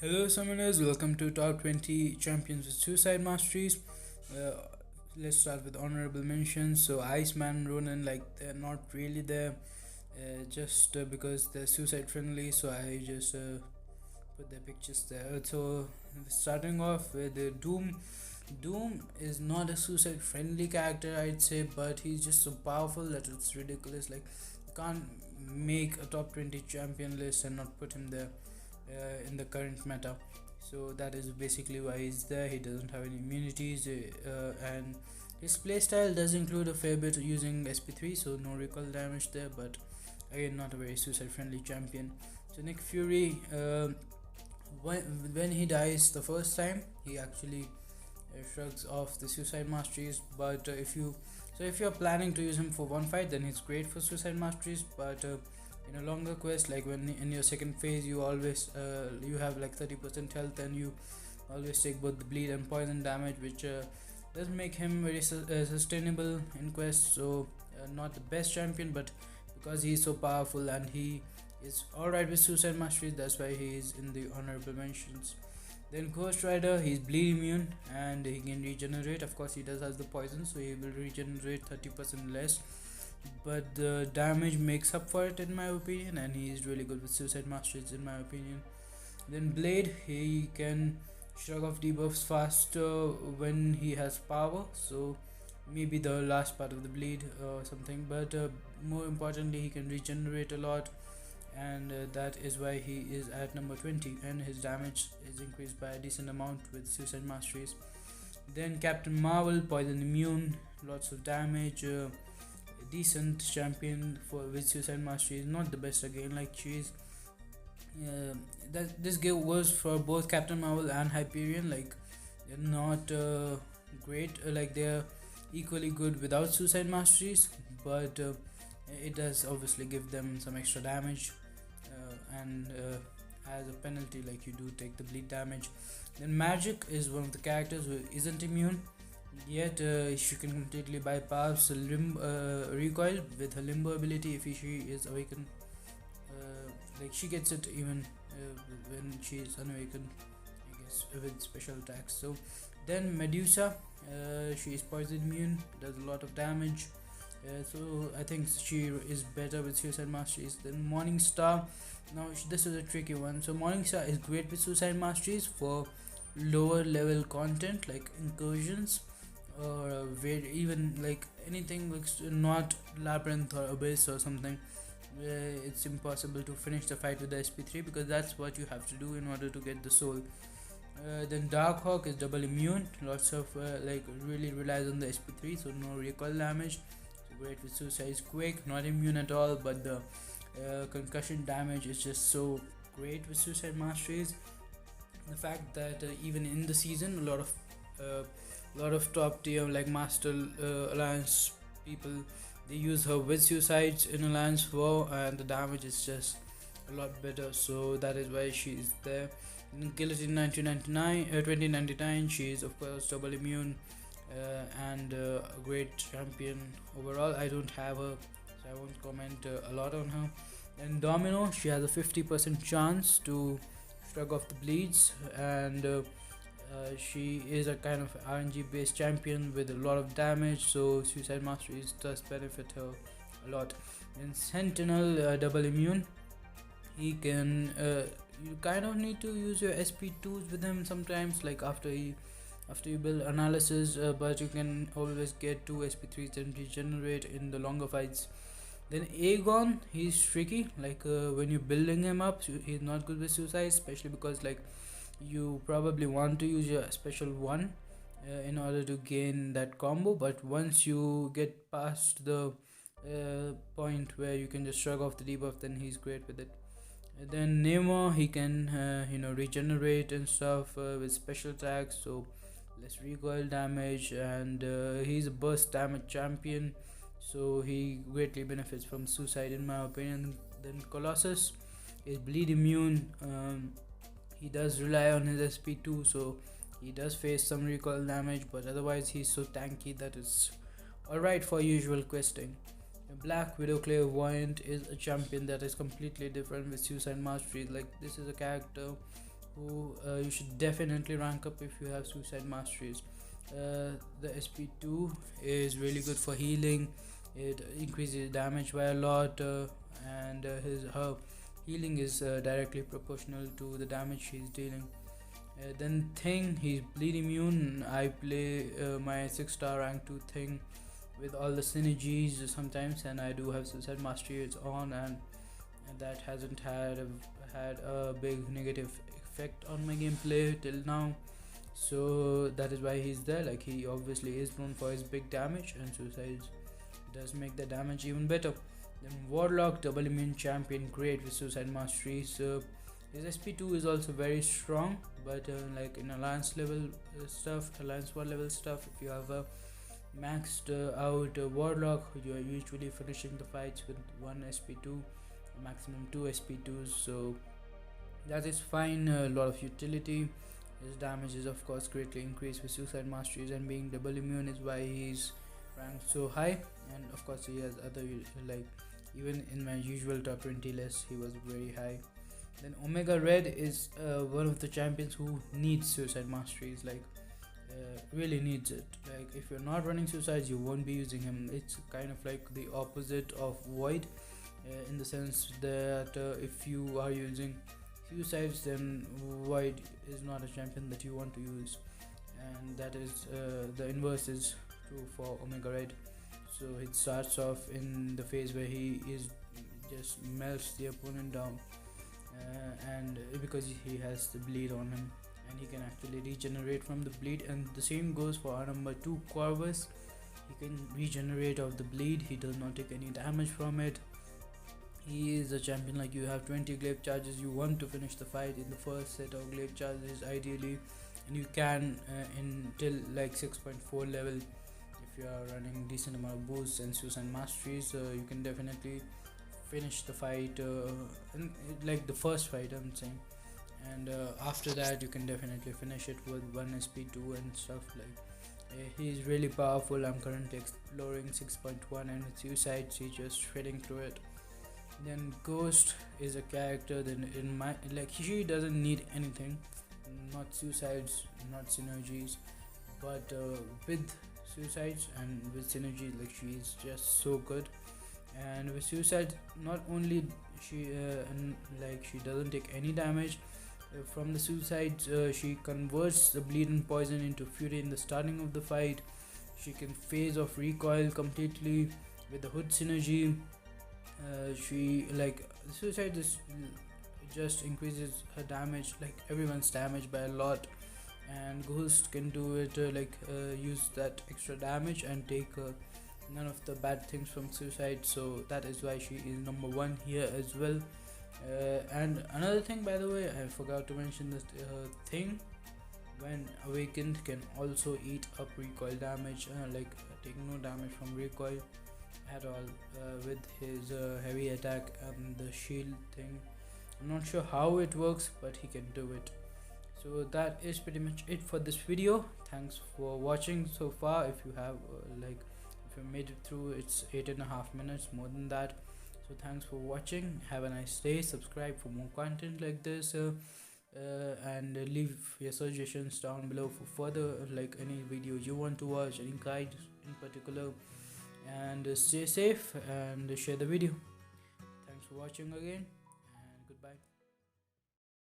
Hello, summoners. Welcome to Top 20 Champions with Suicide Masteries. Uh, let's start with honorable mentions. So, Iceman, Ronan, like they're not really there just because they're suicide friendly. So, I just put their pictures there. So, starting off with Doom. Doom is not a suicide friendly character, I'd say, but he's just so powerful that it's ridiculous. Like, you can't make a top 20 champion list and not put him there in the current meta. So that is basically why he's there. He doesn't have any immunities, and his playstyle does include a fair bit using SP3, so no recoil damage there, but again, not a very suicide friendly champion. So Nick Fury, when he dies the first time, he actually shrugs off the suicide masteries. But if you're planning to use him for one fight, then he's great for suicide masteries. But in a longer quest, like when in your second phase, you always you have like 30% health, and you always take both the bleed and poison damage, which does make him very sustainable in quests. So not the best champion, but because he is so powerful and he is alright with suicide mastery, that's why he is in the honorable mentions. Then Ghost Rider, he's bleed immune and he can regenerate. Of course, he does have the poison, so he will regenerate 30% less, but the damage makes up for it in my opinion, and he is really good with suicide masteries in my opinion. Then Blade, he can shrug off debuffs faster when he has power, so maybe the last part of the bleed or something, but more importantly, he can regenerate a lot, and that is why he is at number 20, and his damage is increased by a decent amount with suicide masteries. Then Captain Marvel, poison immune, lots of damage, decent champion for with suicide mastery. Is not the best again, like she's that this game was for both Captain Marvel and Hyperion. Like they're not great, like they're equally good without suicide masteries, but it does obviously give them some extra damage, and as a penalty, like you do take the bleed damage. Then Magic is one of the characters who isn't immune, yet she can completely bypass recoil with her limbo ability if she is awakened. Like she gets it even when she is unawakened, I guess, with special attacks. So then Medusa, she is poison immune, does a lot of damage. So I think she is better with suicide masteries. Then Morningstar, now this is a tricky one. So Morningstar is great with suicide masteries for lower level content like incursions, or where even like anything looks not labyrinth or abyss or something, it's impossible to finish the fight with the SP3 because that's what you have to do in order to get the soul. Then Darkhawk is double immune, lots of like really relies on the SP3, so no recoil damage, so great with suicide. Quake, not immune at all, but the concussion damage is just so great with suicide masteries. The fact that even in the season, a lot of top tier like Master Alliance people, they use her with suicides in Alliance 4, and the damage is just a lot better, so that is why she is there. In Guillotine 2099, she is of course double immune, and a great champion overall. I don't have her, so I won't comment a lot on her. And Domino, she has a 50% chance to shrug off the bleeds, and she is a kind of RNG based champion with a lot of damage, so suicide masteries does benefit her a lot. Then Sentinel, double immune, he can you kind of need to use your SP2s with him sometimes, like after you build analysis, but you can always get 2 SP3s and regenerate in the longer fights. Then Aegon, he's tricky, like when you're building him up, he's not good with suicide, especially because like you probably want to use your special one in order to gain that combo, but once you get past the point where you can just shrug off the debuff, then he's great with it. And then Nemo, he can regenerate and stuff with special attacks, so less recoil damage, and he's a burst damage champion, so he greatly benefits from suicide in my opinion. Then Colossus is bleed immune. He does rely on his SP2, so he does face some recoil damage, but otherwise he's so tanky that it's alright for usual questing. Black Widow Clairvoyant is a champion that is completely different with suicide mastery. Like this is a character who you should definitely rank up if you have Suicide Masteries. The SP2 is really good for healing. It increases damage by a lot, and his her healing is directly proportional to the damage he's dealing. Then Thing, he's bleed immune. I play my 6-star rank 2 Thing with all the synergies sometimes, and I do have Suicide Mastery it's on, and that hasn't had a big negative effect on my gameplay till now. So that is why he's there. Like, he obviously is known for his big damage, and Suicides does make the damage even better. Then Warlock, double immune champion, great with Suicide Mastery. So his SP2 is also very strong, but like in alliance level alliance 1 level stuff, if you have a maxed out Warlock, you are usually finishing the fights with 1 SP2, maximum 2 SP2s, so that is fine. A lot of utility. His damage is of course greatly increased with Suicide Masteries, and being double immune is why he's ranked so high. And of course he has other, like, even in my usual top 20 list he was very high. Then Omega Red is one of the champions who needs Suicide Masteries, like really needs it. Like, if you're not running Suicides, you won't be using him. It's kind of like the opposite of Void, in the sense that if you are using Suicides, then Void is not a champion that you want to use, and that is the inverse is true for Omega Red. So it starts off in the phase where he is just melts the opponent down, and because he has the bleed on him, and he can actually regenerate from the bleed. And the same goes for our number 2 Corvus. He can regenerate of the bleed. He does not take any damage from it. He is a champion, like, you have 20 glaive charges, you want to finish the fight in the first set of glaive charges ideally, and you can until like 6.4 level. If you are running decent amount of boosts and Suicide Masteries, you can definitely finish the fight, like the first fight I'm saying, and after that you can definitely finish it with 1 SP2 and stuff. Like, he's really powerful. I'm currently exploring 6.1, and with Suicides he's just shredding through it. Then Ghost is a character that in my, like, she doesn't need anything, not Suicides, not synergies, but with Suicides and with synergy, like, she is just so good. And with Suicide, not only she like, she doesn't take any damage from the Suicides, she converts the bleed and poison into fury in the starting of the fight. She can phase off recoil completely with the hood synergy. She, like, Suicide just increases her damage, like everyone's damage, by a lot, and Ghost can do it, use that extra damage and take none of the bad things from Suicide. So that is why she is number 1 here as well. And another thing, by the way, I forgot to mention this, Thing, when awakened, can also eat up recoil damage, take no damage from recoil at all, with his heavy attack and the shield thing. I'm not sure how it works, but he can do it. So that is pretty much it for this video. Thanks for watching so far. If you have if you made it through, it's 8.5 minutes, more than that. So thanks for watching. Have a nice day. Subscribe for more content like this, and leave your suggestions down below for further, like, any videos you want to watch, any guides in particular. And stay safe and share the video. Thanks for watching again.